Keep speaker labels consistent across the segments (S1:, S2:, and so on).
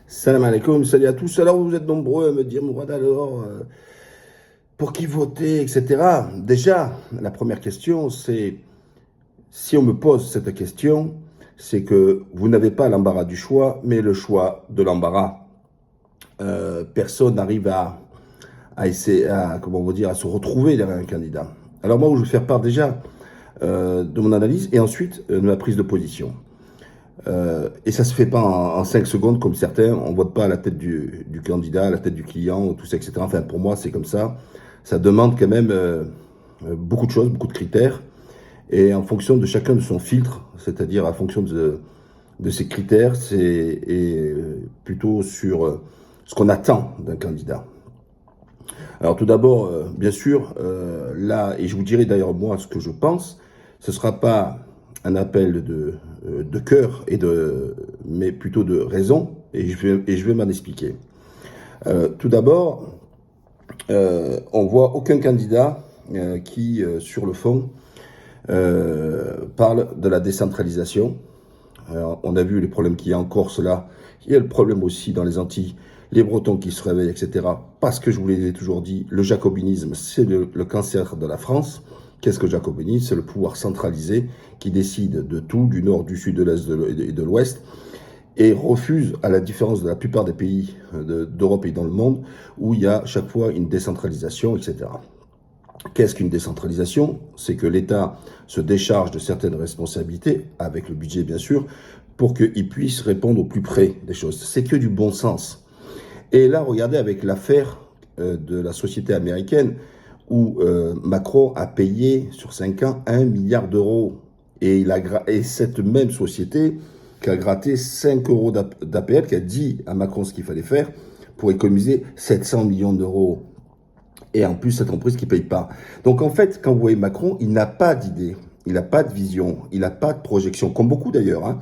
S1: Salam alaikum, salut à tous. Alors vous êtes nombreux à me dire, Mourad, alors, pour qui voter, etc. Déjà, la première question, c'est, si on me pose cette question, c'est que vous n'avez pas l'embarras du choix, mais le choix de l'embarras. Personne n'arrive à essayer, comment on va dire, à se retrouver derrière un candidat. Alors moi, je vais faire part déjà de mon analyse et ensuite de ma prise de position. Et ça se fait pas en 5 secondes comme certains. On vote pas à la tête du candidat, à la tête du client, tout ça, etc. Enfin, pour moi, c'est comme ça. Ça demande quand même beaucoup de choses, beaucoup de critères. Et en fonction de chacun de son filtre, c'est-à-dire en fonction de ses critères, plutôt sur ce qu'on attend d'un candidat. Alors tout d'abord, bien sûr, là, et je vous dirai d'ailleurs moi ce que je pense, ce ne sera pas un appel de cœur, mais plutôt de raison, et je vais m'en expliquer. Tout d'abord, on voit aucun candidat qui, sur le fond, parle de la décentralisation. Alors, on a vu les problèmes qu'il y a en Corse là, il y a le problème aussi dans les Antilles, les Bretons qui se réveillent, etc. Parce que je vous l'ai toujours dit, le jacobinisme, c'est le cancer de la France. Qu'est-ce que le jacobinisme? C'est le pouvoir centralisé qui décide de tout, du nord, du sud, de l'est et de l'ouest, et refuse, à la différence de la plupart des pays d'Europe et dans le monde, où il y a chaque fois une décentralisation, etc. Qu'est-ce qu'une décentralisation? C'est que l'État se décharge de certaines responsabilités, avec le budget bien sûr, pour qu'il puisse répondre au plus près des choses. C'est que du bon sens. Et là, regardez avec l'affaire de la société américaine, où Macron a payé sur 5 ans 1 milliard d'euros. Et cette même société qui a gratté 5 euros d'APL, qui a dit à Macron ce qu'il fallait faire pour économiser 700 millions d'euros. Et en plus, cette entreprise qui ne paye pas. Donc en fait, quand vous voyez Macron, il n'a pas d'idée, il n'a pas de vision, il n'a pas de projection, comme beaucoup d'ailleurs. Hein.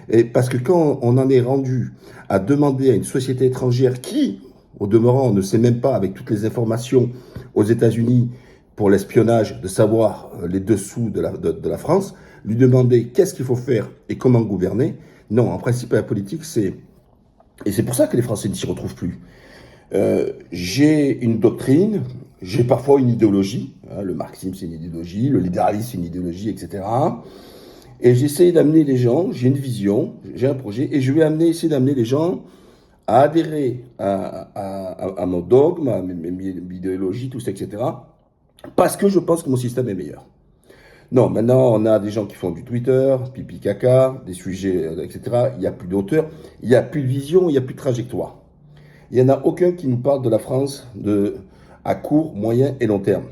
S1: Et parce que quand on en est rendu à demander à une société étrangère qui, au demeurant, on ne sait même pas, avec toutes les informations aux États-Unis pour l'espionnage, de savoir les dessous de la France, lui demander qu'est-ce qu'il faut faire et comment gouverner. Non, en principe, la politique, c'est... Et c'est pour ça que les Français ne s'y retrouvent plus. J'ai une doctrine, j'ai parfois une idéologie, hein, le marxisme c'est une idéologie, le libéralisme c'est une idéologie, etc. Et j'essaie d'amener les gens, j'ai une vision, j'ai un projet, et je vais essayer d'amener les gens à adhérer à mon dogme, à mes idéologies, tout ça, etc. Parce que je pense que mon système est meilleur. Non, maintenant on a des gens qui font du Twitter, pipi caca, des sujets, etc. Il n'y a plus d'auteur, il n'y a plus de vision, il n'y a plus de trajectoire. Il n'y en a aucun qui nous parle de la France à court, moyen et long terme.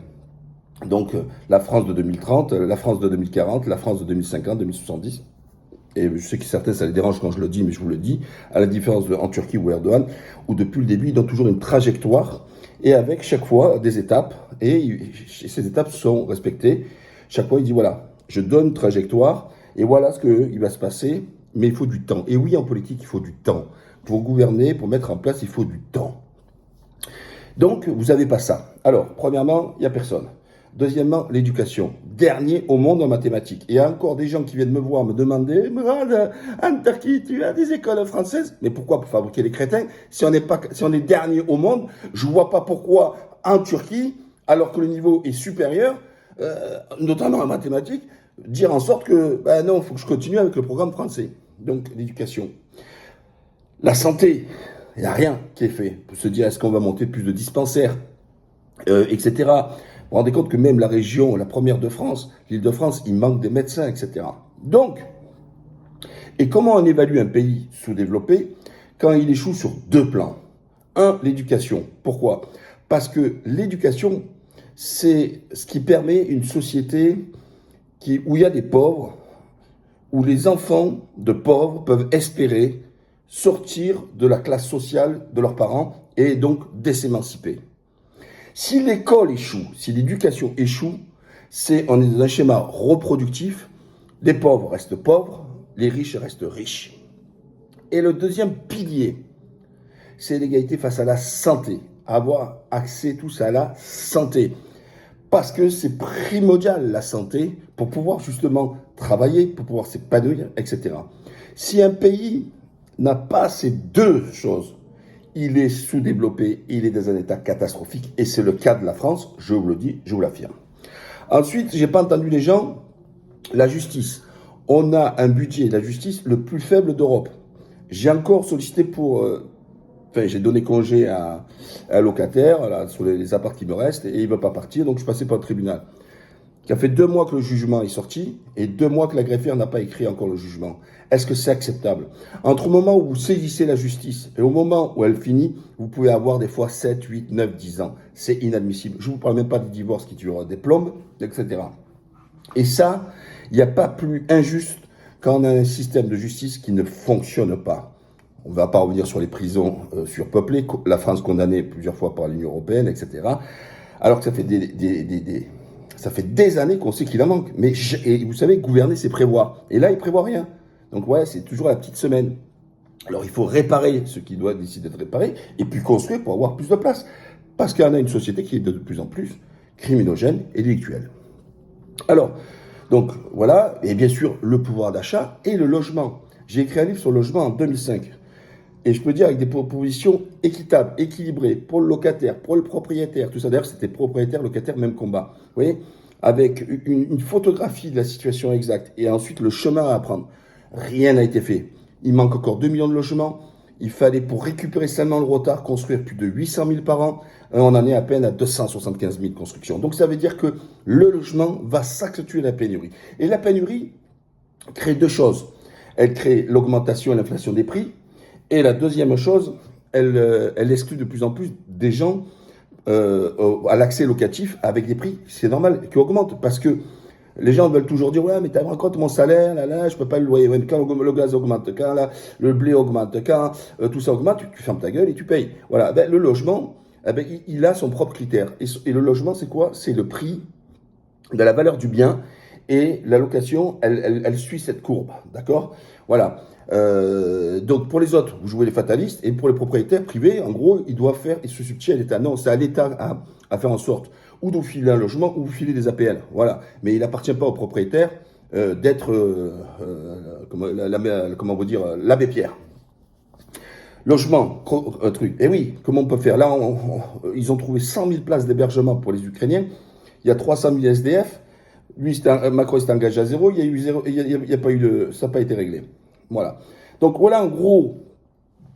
S1: Donc la France de 2030, la France de 2040, la France de 2050, 2070. Et je sais que certains, ça les dérange quand je le dis, mais je vous le dis, à la différence en Turquie ou Erdogan, où depuis le début, ils donnent toujours une trajectoire, et avec chaque fois des étapes, et ces étapes sont respectées. Chaque fois, il dit, voilà, je donne une trajectoire, et voilà ce qu'il va se passer, mais il faut du temps. Et oui, en politique, il faut du temps. Pour gouverner, pour mettre en place, il faut du temps. Donc, vous n'avez pas ça. Alors, premièrement, il n'y a personne. Deuxièmement, l'éducation. Dernier au monde en mathématiques. Et il y a encore des gens qui viennent me voir, me demander, Mourad, en Turquie, tu as des écoles françaises? Mais pourquoi? Pour fabriquer les crétins. Si on est dernier au monde, je ne vois pas pourquoi en Turquie, alors que le niveau est supérieur, notamment en mathématiques, dire en sorte que, ben non, il faut que je continue avec le programme français. Donc, l'éducation. La santé, il n'y a rien qui est fait pour se dire est-ce qu'on va monter plus de dispensaires, etc. Vous vous rendez compte que même la région, la première de France, l'Île-de-France, il manque des médecins, etc. Donc, et comment on évalue un pays sous-développé quand il échoue sur deux plans? Un, l'éducation. Pourquoi? Parce que l'éducation, c'est ce qui permet une société où il y a des pauvres, où les enfants de pauvres peuvent espérer sortir de la classe sociale de leurs parents et donc de s'émanciper. Si l'école échoue, si l'éducation échoue, on est dans un schéma reproductif. Les pauvres restent pauvres, les riches restent riches. Et le deuxième pilier, c'est l'égalité face à la santé. Avoir accès tous à la santé. Parce que c'est primordial la santé pour pouvoir justement travailler, pour pouvoir s'épanouir, etc. Si un pays n'a pas ces deux choses. Il est sous-développé, il est dans un état catastrophique, et c'est le cas de la France, je vous le dis, je vous l'affirme. Ensuite, j'ai pas entendu les gens, la justice. On a un budget de la justice le plus faible d'Europe. J'ai encore sollicité pour... Enfin, j'ai donné congé à un locataire là, sur les apparts qui me restent, et il ne veut pas partir, donc je suis passé par le tribunal. Ça fait 2 mois que le jugement est sorti, et 2 mois que la greffière n'a pas écrit encore le jugement. Est-ce que c'est acceptable? Entre le moment où vous saisissez la justice et au moment où elle finit, vous pouvez avoir des fois 7, 8, 9, 10 ans. C'est inadmissible. Je ne vous parle même pas des divorces qui durent des plombes, etc. Et ça, il n'y a pas plus injuste quand on a un système de justice qui ne fonctionne pas. On ne va pas revenir sur les prisons surpeuplées, la France condamnée plusieurs fois par l'Union européenne, etc. Alors que ça fait ça fait des années qu'on sait qu'il en manque. Mais et vous savez, gouverner, c'est prévoir. Et là, il ne prévoit rien. Donc ouais, c'est toujours la petite semaine. Alors il faut réparer ce qui doit décider d'être réparé, et puis construire pour avoir plus de place. Parce qu'on a une société qui est de plus en plus criminogène et délictuelle. Alors, donc voilà, et bien sûr, le pouvoir d'achat et le logement. J'ai écrit un livre sur le logement en 2005. Et je peux dire avec des propositions équitables, équilibrées, pour le locataire, pour le propriétaire, tout ça. D'ailleurs, c'était propriétaire, locataire, même combat. Vous voyez, avec une photographie de la situation exacte et ensuite le chemin à prendre. Rien n'a été fait. Il manque encore 2 millions de logements. Il fallait, pour récupérer seulement le retard, construire plus de 800 000 par an. On en est à peine à 275 000 constructions. Donc ça veut dire que le logement va s'accentuer la pénurie. Et la pénurie crée deux choses. Elle crée l'augmentation et l'inflation des prix. Et la deuxième chose, elle exclut de plus en plus des gens à l'accès locatif avec des prix, c'est normal, qui augmentent. Parce que les gens veulent toujours dire, ouais, mais tu as compte mon salaire, là, je peux pas le loyer. Ouais, mais quand le gaz augmente, quand là, le blé augmente, quand tout ça augmente, tu fermes ta gueule et tu payes. Voilà, ben, le logement, eh ben, il a son propre critère. Et le logement, c'est quoi? C'est le prix de la valeur du bien, et la location, elle suit cette courbe, d'accord? Voilà. Donc pour les autres, vous jouez les fatalistes, et pour les propriétaires privés, en gros, ils doivent faire, ils se substituent à l'État. Non, c'est à l'État à faire en sorte ou de vous filer un logement ou vous filer des APL. Voilà. Mais il n'appartient pas aux propriétaires d'être, comment vous dire, l'abbé Pierre. Logement, truc. Et oui, comment on peut faire? Là, ils ont trouvé 100 000 places d'hébergement pour les Ukrainiens. Il y a 300 000 SDF. Lui, Macron s'est engagé à zéro. Il y a eu zéro. Il y a pas eu de, ça n'a pas été réglé. Voilà. Donc voilà, en gros,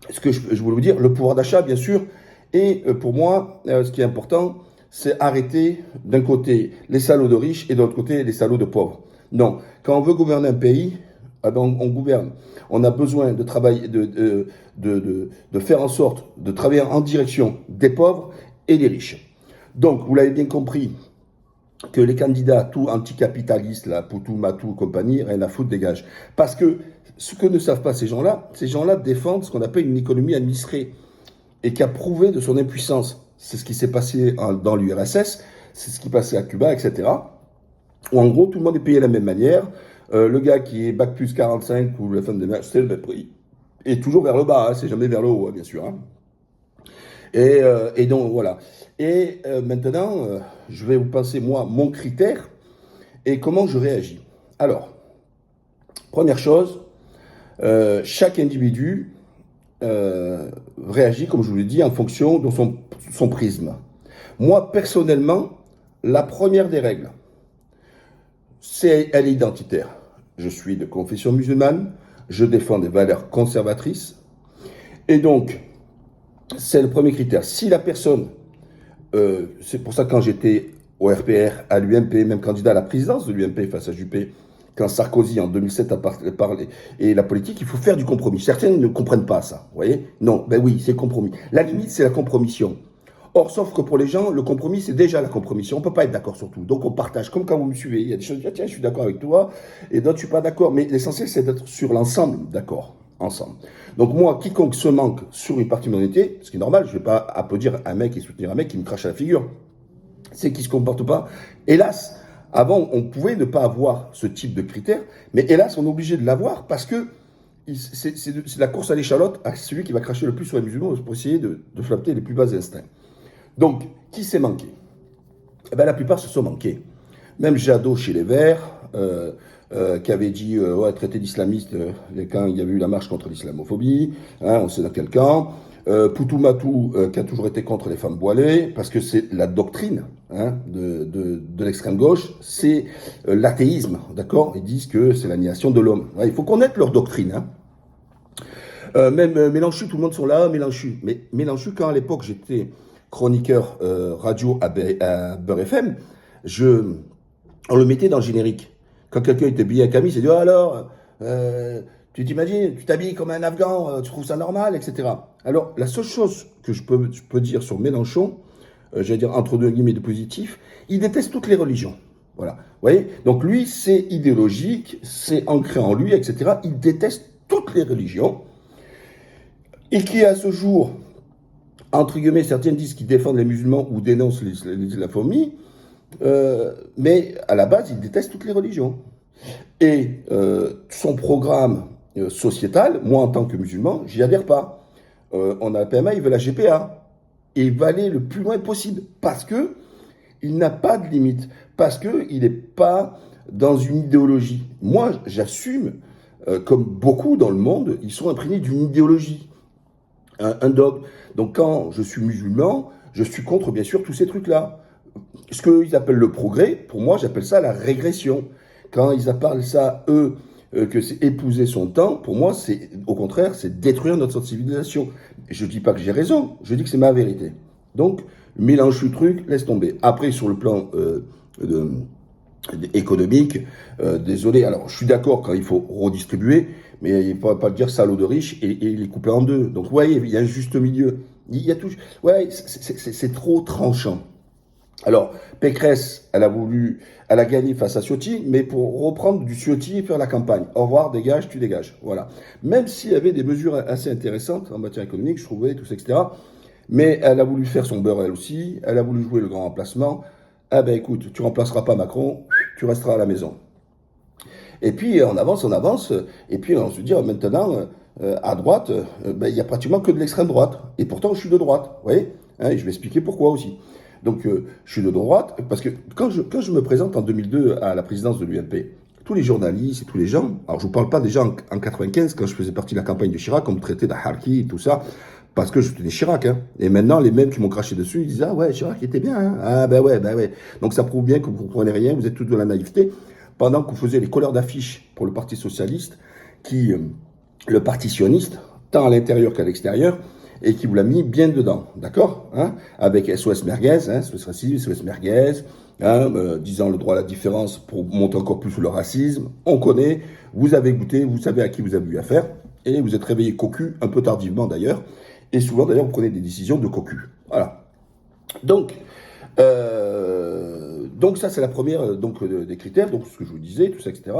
S1: ce que je voulais vous dire. Le pouvoir d'achat, bien sûr. Et pour moi, ce qui est important, c'est arrêter d'un côté les salauds de riches et de l'autre côté les salauds de pauvres. Non, quand on veut gouverner un pays, eh ben on gouverne. On a besoin de travailler, de faire en sorte de travailler en direction des pauvres et des riches. Donc, vous l'avez bien compris, que les candidats tout anticapitalistes, là, Poutou, Matou, compagnie, rien à foutre, dégage. Parce que ce que ne savent pas ces gens-là défendent ce qu'on appelle une économie administrée et qui a prouvé de son impuissance. C'est ce qui s'est passé dans l'URSS, c'est ce qui passait à Cuba, etc. Où en gros, tout le monde est payé de la même manière. Le gars qui est bac plus 45 ou la femme de mère, c'est le même prix. Et toujours vers le bas, hein, c'est jamais vers le haut, hein, bien sûr. Hein. Et donc, voilà. Et maintenant, je vais vous passer, moi, mon critère et comment je réagis. Alors, première chose, chaque individu réagit, comme je vous l'ai dit, en fonction de son prisme. Moi, personnellement, la première des règles, elle est identitaire. Je suis de confession musulmane, je défends des valeurs conservatrices, et donc, c'est le premier critère. Si la personne, c'est pour ça que quand j'étais au RPR, à l'UMP, même candidat à la présidence de l'UMP face à Juppé, quand Sarkozy en 2007 a parlé, et la politique, il faut faire du compromis. Certains ne comprennent pas ça, vous voyez? Non, ben oui, c'est le compromis. La limite, c'est la compromission. Or, sauf que pour les gens, le compromis, c'est déjà la compromission. On ne peut pas être d'accord sur tout. Donc, on partage. Comme quand vous me suivez, il y a des choses, tiens, je suis d'accord avec toi, et d'autres, je ne suis pas d'accord. Mais l'essentiel, c'est d'être sur l'ensemble d'accord, ensemble. Donc, moi, quiconque se manque sur une partie de mon unité, ce qui est normal, je ne vais pas applaudir un mec et soutenir un mec qui me crache à la figure. C'est qu'il ne se comporte pas. Hélas, avant, on pouvait ne pas avoir ce type de critères, mais hélas, on est obligé de l'avoir parce que c'est la course à l'échalote à celui qui va cracher le plus sur les musulmans pour essayer de flatter les plus bas instincts. Donc, qui s'est manqué? Eh bien, la plupart se sont manqués. Même Jadot chez les Verts, qui avait dit ouais, traité d'islamiste quand il y avait eu la marche contre l'islamophobie, hein, on sait dans quel camp. Poutou-Matou, qui a toujours été contre les femmes voilées, parce que c'est la doctrine hein, de l'extrême gauche, c'est l'athéisme, d'accord. Ils disent que c'est l'annihilation de l'homme. Ouais, il faut connaître leur doctrine. Hein. Même Mélenchon, tout le monde sont là, Mélenchon. Mais Mélenchon, quand à l'époque j'étais chroniqueur radio à Beurre FM, on le mettait dans le générique. Quand quelqu'un était habillé à Camille, il s'est dit, oh alors, tu t'imagines, tu t'habilles comme un Afghan, tu trouves ça normal, etc. Alors, la seule chose que je peux dire sur Mélenchon, j'allais dire entre deux guillemets de positif, il déteste toutes les religions. Voilà. Vous voyez. Donc lui, c'est idéologique, c'est ancré en lui, etc. Il déteste toutes les religions. Et qui, à ce jour, entre guillemets, certains disent qu'ils défendent les musulmans ou dénoncent l'islamophobie, mais à la base, il déteste toutes les religions. Et son programme sociétal, moi en tant que musulman, j'y adhère pas. On a la PMA, il veut la GPA. Et il va aller le plus loin possible. Parce que il n'a pas de limite. Parce qu'il n'est pas dans une idéologie. Moi, j'assume, comme beaucoup dans le monde, ils sont imprégnés d'une idéologie. Un dogme. Donc quand je suis musulman, je suis contre, bien sûr, tous ces trucs-là. Ce qu'ils appellent le progrès, pour moi, j'appelle ça la régression. Quand ils appellent ça, eux, que c'est épouser son temps, pour moi, c'est au contraire, c'est détruire notre civilisation. Je ne dis pas que j'ai raison, je dis que c'est ma vérité. Donc, mélange le truc, laisse tomber. Après, sur le plan économique, désolé, alors je suis d'accord quand il faut redistribuer, mais il ne faut pas dire salaud de riche et les couper en deux. Donc, vous voyez, il y a un juste milieu. Il y a tout. Ouais, c'est trop tranchant. Alors, Pécresse, elle a gagné face à Ciotti, mais pour reprendre du Ciotti et faire la campagne. Au revoir, dégage, tu dégages. Voilà. Même s'il y avait des mesures assez intéressantes en matière économique, je trouvais, tout ça, etc. Mais elle a voulu faire son beurre, elle aussi. Elle a voulu jouer le grand remplacement. Ah ben écoute, tu remplaceras pas Macron, tu resteras à la maison. Et puis, on avance, et puis on se dit, maintenant, à droite, il y a pratiquement que de l'extrême droite. Et pourtant, je suis de droite, vous voyez hein, et je vais expliquer pourquoi aussi. Donc, je suis de droite, parce que quand je me présente en 2002 à la présidence de l'UMP, tous les journalistes et tous les gens, alors je ne vous parle pas déjà en 95, quand je faisais partie de la campagne de Chirac, on me traitait d'Harki et tout ça, parce que je tenais Chirac. Hein. Et maintenant, les mêmes qui m'ont craché dessus, ils disaient, ah ouais, Chirac était bien. Hein. Ah ben ouais, ben ouais. Donc ça prouve bien que vous ne comprenez rien, vous êtes tous de la naïveté. Pendant que vous faisiez les couleurs d'affiches pour le Parti Socialiste, le Parti Sioniste, tant à l'intérieur qu'à l'extérieur, et qui vous l'a mis bien dedans, d'accord hein, avec SOS Merguez, hein, SOS Racisme, SOS Merguez, hein, disant le droit à la différence pour montrer encore plus le racisme. On connaît, vous avez goûté, vous savez à qui vous avez eu affaire, et vous êtes réveillé cocu, un peu tardivement d'ailleurs, et souvent d'ailleurs vous prenez des décisions de cocu. Voilà. Donc ça c'est la première des critères, donc ce que je vous disais, tout ça, etc.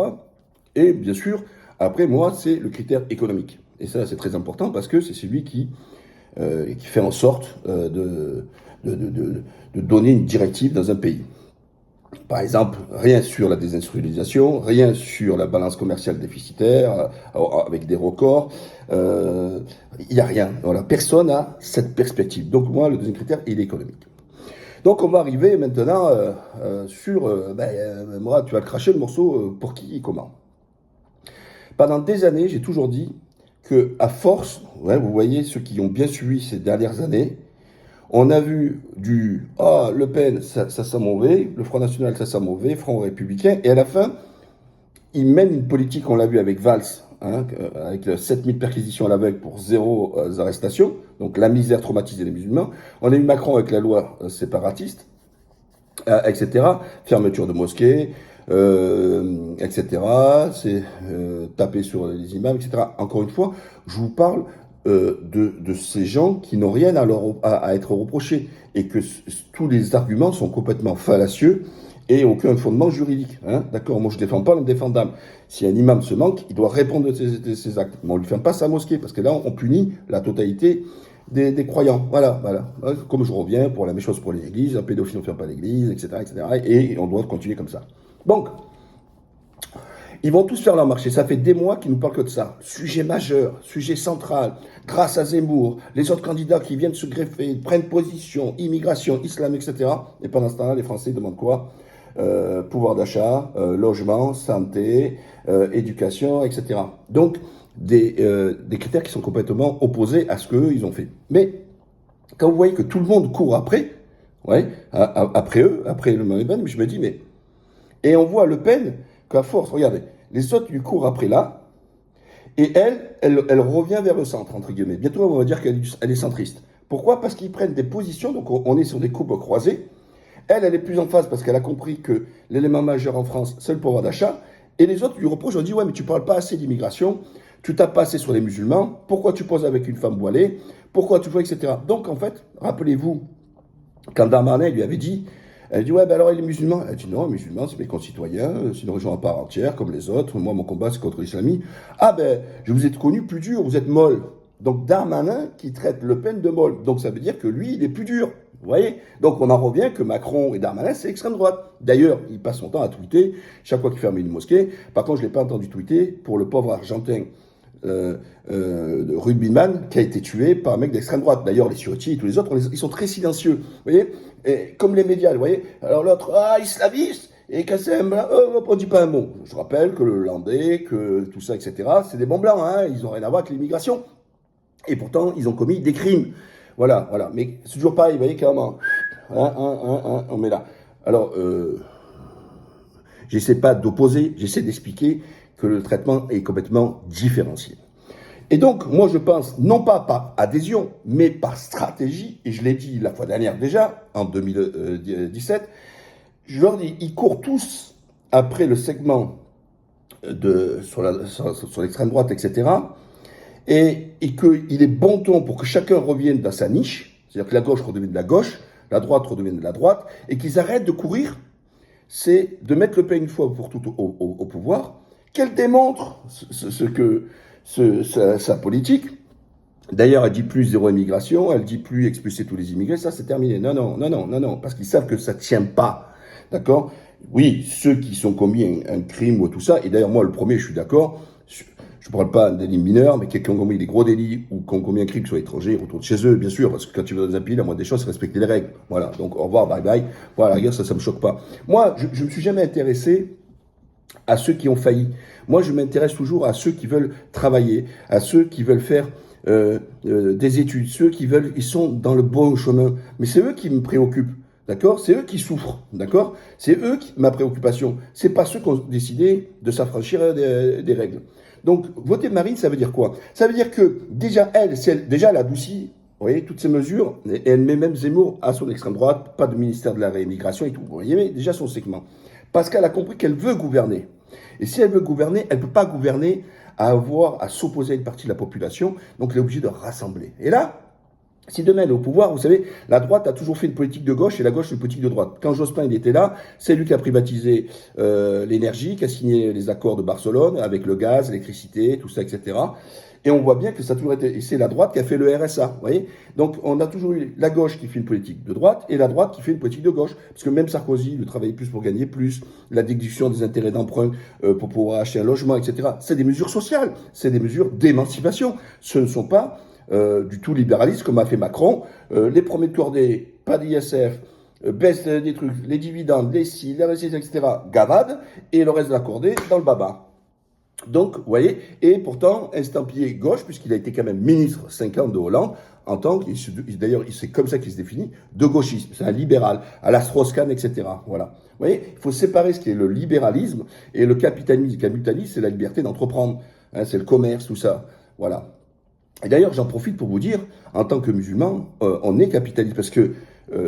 S1: Et bien sûr, après moi, c'est le critère économique. Et ça c'est très important parce que c'est celui qui fait en sorte de donner une directive dans un pays. Par exemple, rien sur la désindustrialisation, rien sur la balance commerciale déficitaire, avec des records, il n'y a rien. Voilà, personne n'a cette perspective. Donc moi, le deuxième critère, il est économique. Donc on va arriver maintenant sur, moi, tu vas le cracher le morceau, pour qui et comment. Pendant des années, j'ai toujours dit que à force, ouais, vous voyez ceux qui ont bien suivi ces dernières années, on a vu Le Pen, ça sent mauvais, le Front National, ça sent mauvais, Front Républicain, et à la fin, ils mènent une politique, on l'a vu avec Valls, hein, avec 7000 perquisitions à l'aveugle pour 0 arrestations, donc la misère traumatisée des musulmans. On a eu Macron avec la loi séparatiste, etc., fermeture de mosquées, etc., c'est taper sur les imams, etc. Encore une fois, je vous parle de ces gens qui n'ont rien à être reprochés et que tous les arguments sont complètement fallacieux et aucun fondement juridique. Hein, d'accord, moi je ne défends pas l'indéfendable. Si un imam se manque, il doit répondre de ses actes. Mais on ne lui ferme pas sa mosquée parce que là on punit la totalité des croyants. Voilà. Comme je reviens pour la même chose pour les églises, un pédophile ne ferme pas l'église, etc., etc. Et on doit continuer comme ça. Donc, ils vont tous faire leur marché. Ça fait des mois qu'ils nous parlent que de ça. Sujet majeur, sujet central. Grâce à Zemmour, les autres candidats qui viennent se greffer, prennent position, immigration, islam, etc. Et pendant ce temps-là, les Français demandent quoi pouvoir d'achat, logement, santé, éducation, etc. Donc, des critères qui sont complètement opposés à ce qu'eux, ils ont fait. Mais quand vous voyez que tout le monde court après, ouais, après eux, après le Le Pen, je me dis, mais... Et on voit Le Pen qu'à force, regardez, les autres lui courent après là, et elle revient vers le centre, entre guillemets. Bientôt, on va dire qu'elle est centriste. Pourquoi? Parce qu'ils prennent des positions, donc on est sur des courbes croisées. Elle est plus en phase parce qu'elle a compris que l'élément majeur en France, c'est le pouvoir d'achat. Et les autres lui reprochent, on dit, ouais, mais tu parles pas assez d'immigration, tu tapes pas assez sur les musulmans, pourquoi tu poses avec une femme voilée, pourquoi tu fais, etc. Donc, en fait, rappelez-vous, quand Darmanin lui avait dit, elle dit, ouais, ben alors les musulmans. Elle dit, non, les musulmans, c'est mes concitoyens, c'est une religion à part entière, comme les autres. Moi, mon combat, c'est contre l'islamisme. Ah, ben, je vous ai connu plus dur, vous êtes molle. Donc, Darmanin qui traite Le Pen de molle. Donc, ça veut dire que lui, il est plus dur. Vous voyez? Donc, on en revient que Macron et Darmanin, c'est extrême droite. D'ailleurs, il passe son temps à tweeter chaque fois qu'il ferme une mosquée. Par contre, je ne l'ai pas entendu tweeter pour le pauvre Argentin Rugbyman qui a été tué par un mec d'extrême droite. D'ailleurs, les Ciotti et tous les autres, ils sont très silencieux. Vous voyez? Et comme les médias, vous voyez? Alors l'autre, islamiste, et Kassem, on dit pas un mot. Je rappelle que le Landais, que tout ça, etc., c'est des bons blancs, hein, ils n'ont rien à voir avec l'immigration. Et pourtant, ils ont commis des crimes. Voilà, voilà. Mais c'est toujours pareil, vous voyez, clairement. On met là. Alors, j'essaie pas d'opposer, j'essaie d'expliquer que le traitement est complètement différencié. Et donc, moi, je pense, non pas par adhésion, mais par stratégie, et je l'ai dit la fois dernière déjà, en 2017, je leur dis, ils courent tous après le segment sur l'extrême droite, etc., et qu'il est bon ton pour que chacun revienne dans sa niche, c'est-à-dire que la gauche redevienne de la gauche, la droite redevienne de la droite, et qu'ils arrêtent de courir, c'est de mettre Le Pen une fois pour toutes au pouvoir, qu'elle démontre sa politique. D'ailleurs, elle dit plus zéro immigration, elle dit plus expulser tous les immigrés, ça c'est terminé. Non, parce qu'ils savent que ça ne tient pas. D'accord? Oui, ceux qui sont commis un crime ou tout ça, et d'ailleurs moi le premier, je suis d'accord, je ne parle pas d'un délit mineur, mais qui ont commis des gros délits ou qui ont commis un crime qui soit étranger, ils retournent chez eux, bien sûr, parce que quand tu vas dans un pays, la moindre des choses, c'est respecter les règles. Voilà, donc au revoir, bye bye. Voilà, la guerre, ça ne me choque pas. Moi, je ne me suis jamais intéressé à ceux qui ont failli. Moi, je m'intéresse toujours à ceux qui veulent travailler, à ceux qui veulent faire des études, ceux qui veulent, ils sont dans le bon chemin. Mais c'est eux qui me préoccupent, d'accord? C'est eux qui souffrent, d'accord? C'est eux ma préoccupation. C'est pas ceux qui ont décidé de s'affranchir des règles. Donc, voter Marine, ça veut dire quoi? Ça veut dire que déjà, elle adoucit, vous voyez, toutes ces mesures, et elle met même Zemmour à son extrême droite, pas de ministère de la réimmigration et tout. Vous voyez, mais déjà son segment. Parce qu'elle a compris qu'elle veut gouverner. Et si elle veut gouverner, elle ne peut pas gouverner à s'opposer à une partie de la population, donc elle est obligée de rassembler. Et là, si demain elle est au pouvoir, vous savez, la droite a toujours fait une politique de gauche et la gauche une politique de droite. Quand Jospin il était là, c'est lui qui a privatisé l'énergie, qui a signé les accords de Barcelone avec le gaz, l'électricité, tout ça, etc. Et on voit bien que ça a toujours été, et c'est la droite qui a fait le RSA, vous voyez. Donc on a toujours eu la gauche qui fait une politique de droite et la droite qui fait une politique de gauche. Parce que même Sarkozy, il travaillait plus pour gagner plus, la déduction des intérêts d'emprunt pour pouvoir acheter un logement, etc. C'est des mesures sociales, c'est des mesures d'émancipation. Ce ne sont pas du tout libéralisme comme a fait Macron. Les premiers de cordée, pas d'ISF, baisse des trucs, les dividendes, les ci, les récits, etc. Gavade, et le reste de la cordée dans le baba. Donc, vous voyez, et pourtant, estampillé gauche, puisqu'il a été quand même ministre 5 ans de Hollande, en tant que, d'ailleurs, c'est comme ça qu'il se définit, de gauchisme. C'est un libéral, à la Strauss-Kahn, etc. Voilà. Vous voyez, il faut séparer ce qui est le libéralisme et le capitalisme. Le capitalisme, c'est la liberté d'entreprendre. Hein, c'est le commerce, tout ça. Voilà. Et d'ailleurs, j'en profite pour vous dire, en tant que musulman, on est capitaliste, parce que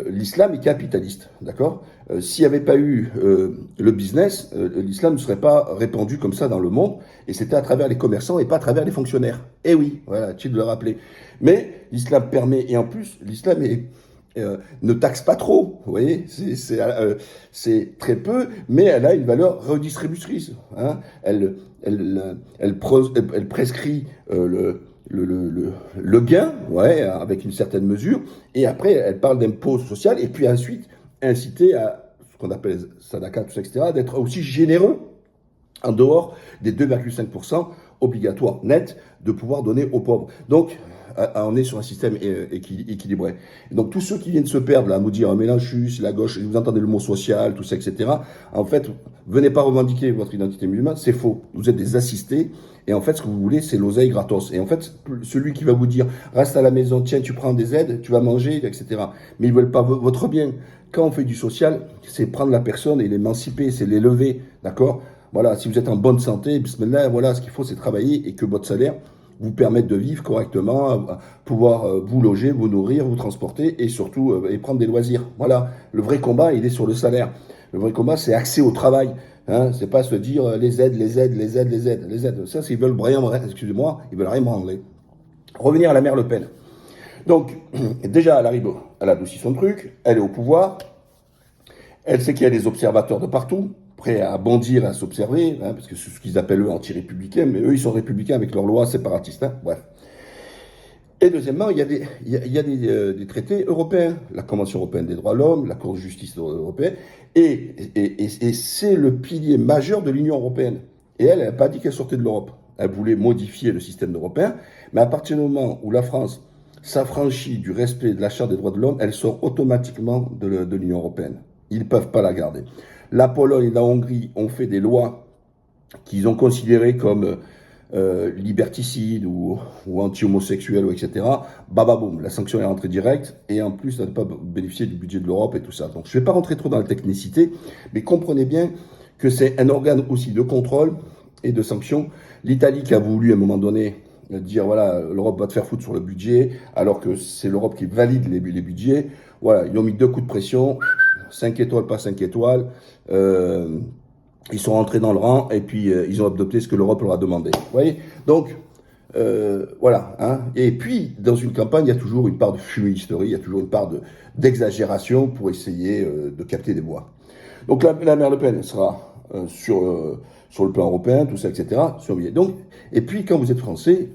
S1: l'islam est capitaliste, d'accord? S'il n'y avait pas eu le business, l'islam ne serait pas répandu comme ça dans le monde, et c'était à travers les commerçants et pas à travers les fonctionnaires. Eh oui, voilà, tu de le rappeler. Mais l'islam permet, et en plus, l'islam ne taxe pas trop, vous voyez, c'est très peu, mais elle a une valeur redistributrice. Hein. Elle prescrit le gain, ouais, avec une certaine mesure, et après elle parle d'impôt social, et puis ensuite inciter à ce qu'on appelle sadaka, tout ça, etc., d'être aussi généreux en dehors des 2,5% obligatoires nets de pouvoir donner aux pauvres. Donc, on est sur un système équilibré. Et donc tous ceux qui viennent se perdre, là, à nous dire, ah, mais là, je suis la gauche, vous entendez le mot social, tout ça, etc. En fait, venez pas revendiquer votre identité musulmane, c'est faux. Vous êtes des assistés, et en fait, ce que vous voulez, c'est l'oseille gratos. Et en fait, celui qui va vous dire, reste à la maison, tiens, tu prends des aides, tu vas manger, etc. Mais ils veulent pas votre bien. Quand on fait du social, c'est prendre la personne et l'émanciper, c'est l'élever, d'accord? Voilà, si vous êtes en bonne santé, bismillah, voilà, ce qu'il faut, c'est travailler et que votre salaire vous permette de vivre correctement, pouvoir vous loger, vous nourrir, vous transporter et surtout et prendre des loisirs. Voilà, le vrai combat, il est sur le salaire. Le vrai combat, c'est accès au travail. Hein, c'est pas se dire les aides, les aides, les aides, les aides, les aides. Ça, s'ils veulent rien, excusez-moi, ils veulent rien branler. Revenir à la mère Le Pen. Donc, déjà, elle arrive, elle adoucit son truc, elle est au pouvoir, elle sait qu'il y a des observateurs de partout, prêts à bondir, à s'observer, hein, parce que c'est ce qu'ils appellent eux anti-républicains, mais eux, ils sont républicains avec leurs lois séparatistes. Hein, bref. Et deuxièmement, il y a des traités européens, la Convention européenne des droits de l'homme, la Cour de justice européenne, et c'est le pilier majeur de l'Union européenne. Et elle n'a pas dit qu'elle sortait de l'Europe. Elle voulait modifier le système européen, mais à partir du moment où la France s'affranchit du respect de la Charte des droits de l'homme, elle sort automatiquement de l'Union européenne. Ils ne peuvent pas la garder. La Pologne et la Hongrie ont fait des lois qu'ils ont considérées comme liberticide ou anti-homosexuel, ou etc. Bababoum, la sanction est rentrée directe et en plus, ça ne pas bénéficier du budget de l'Europe et tout ça. Donc je ne vais pas rentrer trop dans la technicité, mais comprenez bien que c'est un organe aussi de contrôle et de sanction. L'Italie qui a voulu à un moment donné dire voilà, l'Europe va te faire foutre sur le budget, alors que c'est l'Europe qui valide les budgets. Voilà, ils ont mis 2 coups de pression, 5 étoiles, pas 5 étoiles. Ils sont rentrés dans le rang et puis ils ont adopté ce que l'Europe leur a demandé. Vous voyez? Donc, voilà. Hein. Et puis, dans une campagne, il y a toujours une part de fumisterie, il y a toujours une part d'exagération pour essayer de capter des voix. Donc, la mère Le Pen sera sur le plan européen, tout ça, etc. Surveillée. Donc, et puis, quand vous êtes français,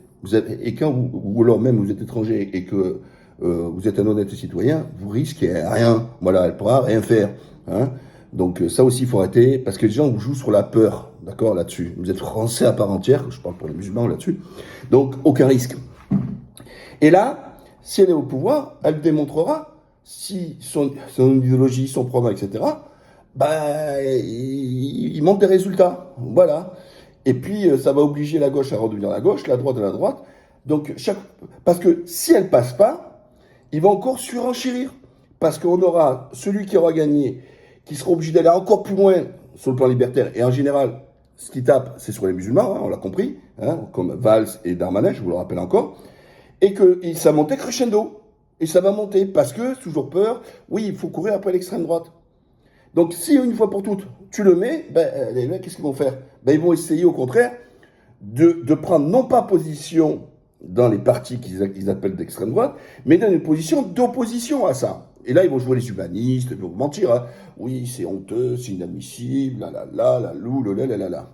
S1: et quand ou alors même vous êtes étranger et que vous êtes un honnête citoyen, vous risquez rien. Voilà, elle ne pourra rien faire. Hein. Donc ça aussi, il faut arrêter, parce que les gens vous jouent sur la peur, d'accord, là-dessus. Vous êtes français à part entière, je parle pour les musulmans là-dessus, donc aucun risque. Et là, si elle est au pouvoir, elle démontrera si son idéologie, son programme, etc., ben, il manque des résultats, voilà. Et puis, ça va obliger la gauche à redevenir la gauche, la droite à la droite. Donc, parce que si elle passe pas, ils vont encore surenchérir, parce qu'on aura celui qui aura gagné, qui sera obligé d'aller encore plus loin sur le plan libertaire. Et en général, ce qui tape, c'est sur les musulmans, hein, on l'a compris, hein, comme Valls et Darmanin, je vous le rappelle encore, et que ça montait crescendo. Et ça va monter, parce que, toujours peur, oui, il faut courir après l'extrême droite. Donc si une fois pour toutes, tu le mets, ben, les mecs, qu'est-ce qu'ils vont faire? Ben, ils vont essayer au contraire de prendre non pas position dans les partis qu'ils appellent d'extrême droite, mais dans une position d'opposition à ça. Et là, ils vont jouer les humanistes, ils vont mentir. Hein. Oui, c'est honteux, c'est inadmissible, la lou, la.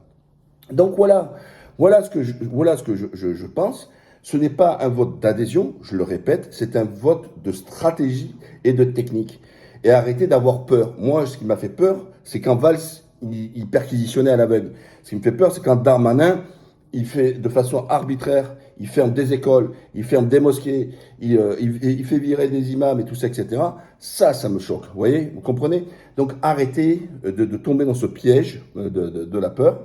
S1: Donc voilà ce que je pense. Ce n'est pas un vote d'adhésion, je le répète, c'est un vote de stratégie et de technique. Et arrêtez d'avoir peur. Moi, ce qui m'a fait peur, c'est quand Valls, il perquisitionnait à l'aveugle. Ce qui me fait peur, c'est quand Darmanin, il fait de façon arbitraire, il ferme des écoles, il ferme des mosquées, il fait virer des imams et tout ça, etc. Ça me choque, vous voyez, vous comprenez? Donc arrêtez de tomber dans ce piège de la peur.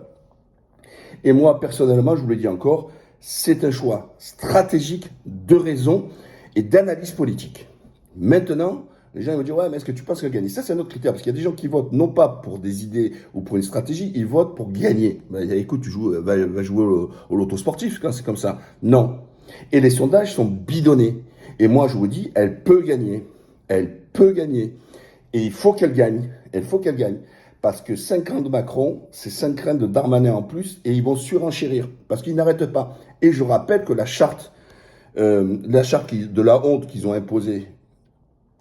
S1: Et moi, personnellement, je vous le dis encore, c'est un choix stratégique de raison et d'analyse politique. Maintenant, les gens vont dire, ouais, mais est-ce que tu penses qu'elle gagne? Ça, c'est un autre critère, parce qu'il y a des gens qui votent non pas pour des idées ou pour une stratégie, ils votent pour gagner. Ben, écoute, va jouer au loto sportif quand c'est comme ça. Non. Et les sondages sont bidonnés. Et moi, je vous dis, elle peut gagner. Elle peut gagner. Et il faut qu'elle gagne. Il faut qu'elle gagne. Parce que 5 ans de Macron, c'est 5 ans de Darmanin en plus, et ils vont surenchérir, parce qu'ils n'arrêtent pas. Et je rappelle que la charte de la honte qu'ils ont imposée,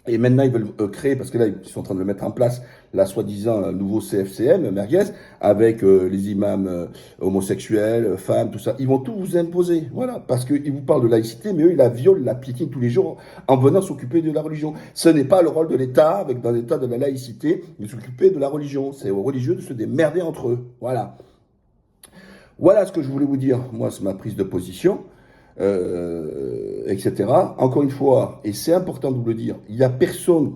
S1: et maintenant, ils veulent créer, parce que là, ils sont en train de le mettre en place, la soi-disant nouveau CFCM, merguez, avec les imams homosexuels, femmes, tout ça. Ils vont tout vous imposer, voilà, parce qu'ils vous parlent de laïcité, mais eux, ils la violent, la piétinent tous les jours en venant s'occuper de la religion. Ce n'est pas le rôle de l'État, dans l'État de la laïcité, de s'occuper de la religion. C'est aux religieux de se démerder entre eux, voilà. Voilà ce que je voulais vous dire, moi, c'est ma prise de position. etc. Encore une fois, et c'est important de vous le dire, il n'y a personne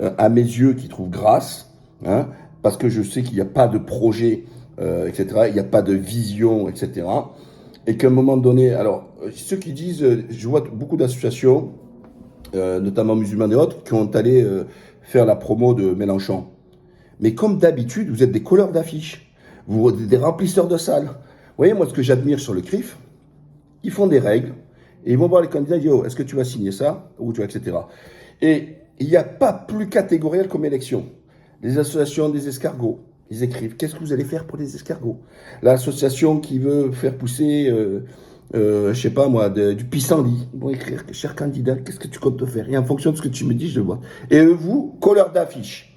S1: à mes yeux qui trouve grâce, hein, parce que je sais qu'il n'y a pas de projet, etc. Il n'y a pas de vision, etc. Et qu'à un moment donné, alors ceux qui disent, je vois beaucoup d'associations, notamment musulmanes et autres, qui ont allé faire la promo de Mélenchon. Mais comme d'habitude, vous êtes des colleurs d'affiches, vous êtes des remplisseurs de salles. Vous voyez, moi, ce que j'admire sur le CRIF, ils font des règles, et ils vont voir les candidats, ils disent, oh, est-ce que tu vas signer ça, ou tu vas, etc. Et il n'y a pas plus catégoriel comme élection. Les associations des escargots, ils écrivent, qu'est-ce que vous allez faire pour les escargots? L'association qui veut faire pousser, je sais pas moi, du pissenlit, ils vont écrire, cher candidat, qu'est-ce que tu comptes te faire? Et en fonction de ce que tu me dis, je le vois. Et vous, colleur d'affiches.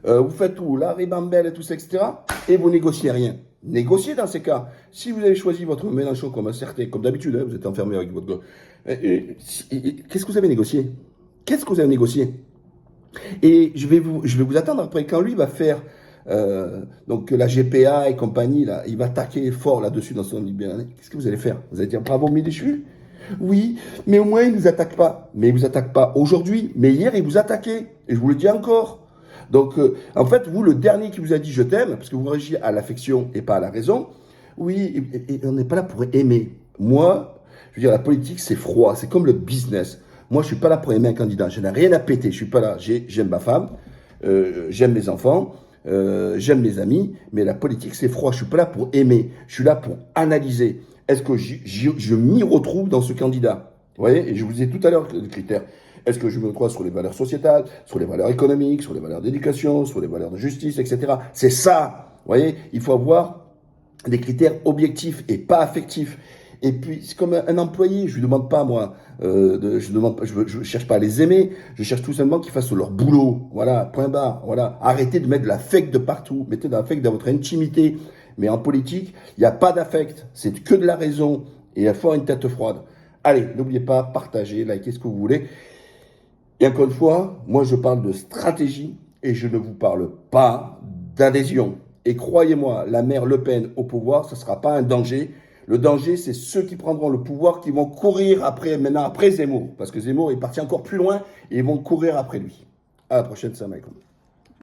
S1: Vous faites tout, la ribambelle et tout ça, etc. Et vous négociez rien. Négociez dans ces cas. Si vous avez choisi votre Mélenchon comme un certain, comme d'habitude, hein, vous êtes enfermé avec votre... Qu'est-ce que vous avez négocié? Qu'est-ce que vous avez négocié? Et je vais vous attendre après, quand lui va faire donc la GPA et compagnie, là, il va attaquer fort là-dessus dans son libéral. Qu'est-ce que vous allez faire? Vous allez dire bravo Mélenchon? Oui, mais au moins il ne vous attaque pas. Mais il ne vous attaque pas aujourd'hui, mais hier il vous attaquait. Et je vous le dis encore. Donc, en fait, vous, le dernier qui vous a dit je t'aime, parce que vous réagissez à l'affection et pas à la raison, oui, et on n'est pas là pour aimer. Moi, je veux dire, la politique, c'est froid, c'est comme le business. Moi, je suis pas là pour aimer un candidat, je n'ai rien à péter, je suis pas là. J'aime ma femme, j'aime mes enfants, j'aime mes amis, mais la politique, c'est froid. Je suis pas là pour aimer, je suis là pour analyser. Est-ce que je m'y retrouve dans ce candidat? Vous voyez, et je vous disais tout à l'heure le critère. Est-ce que je me retrouve sur les valeurs sociétales, sur les valeurs économiques, sur les valeurs d'éducation, sur les valeurs de justice, etc. C'est ça. Vous voyez, il faut avoir des critères objectifs et pas affectifs. Et puis, c'est comme un employé, je lui demande pas, moi, je cherche pas à les aimer, je cherche tout simplement qu'ils fassent leur boulot. Voilà, point barre. Voilà. Arrêtez de mettre de l'affect de partout. Mettez de l'affect dans votre intimité. Mais en politique, il n'y a pas d'affect. C'est que de la raison. Et il faut avoir une tête froide. Allez, n'oubliez pas, partagez, likez ce que vous voulez. Et encore une fois, moi je parle de stratégie et je ne vous parle pas d'adhésion. Et croyez-moi, la mère Le Pen au pouvoir, ce ne sera pas un danger. Le danger, c'est ceux qui prendront le pouvoir, qui vont courir après Zemmour. Parce que Zemmour est parti encore plus loin et ils vont courir après lui. À la prochaine, salam alaikum.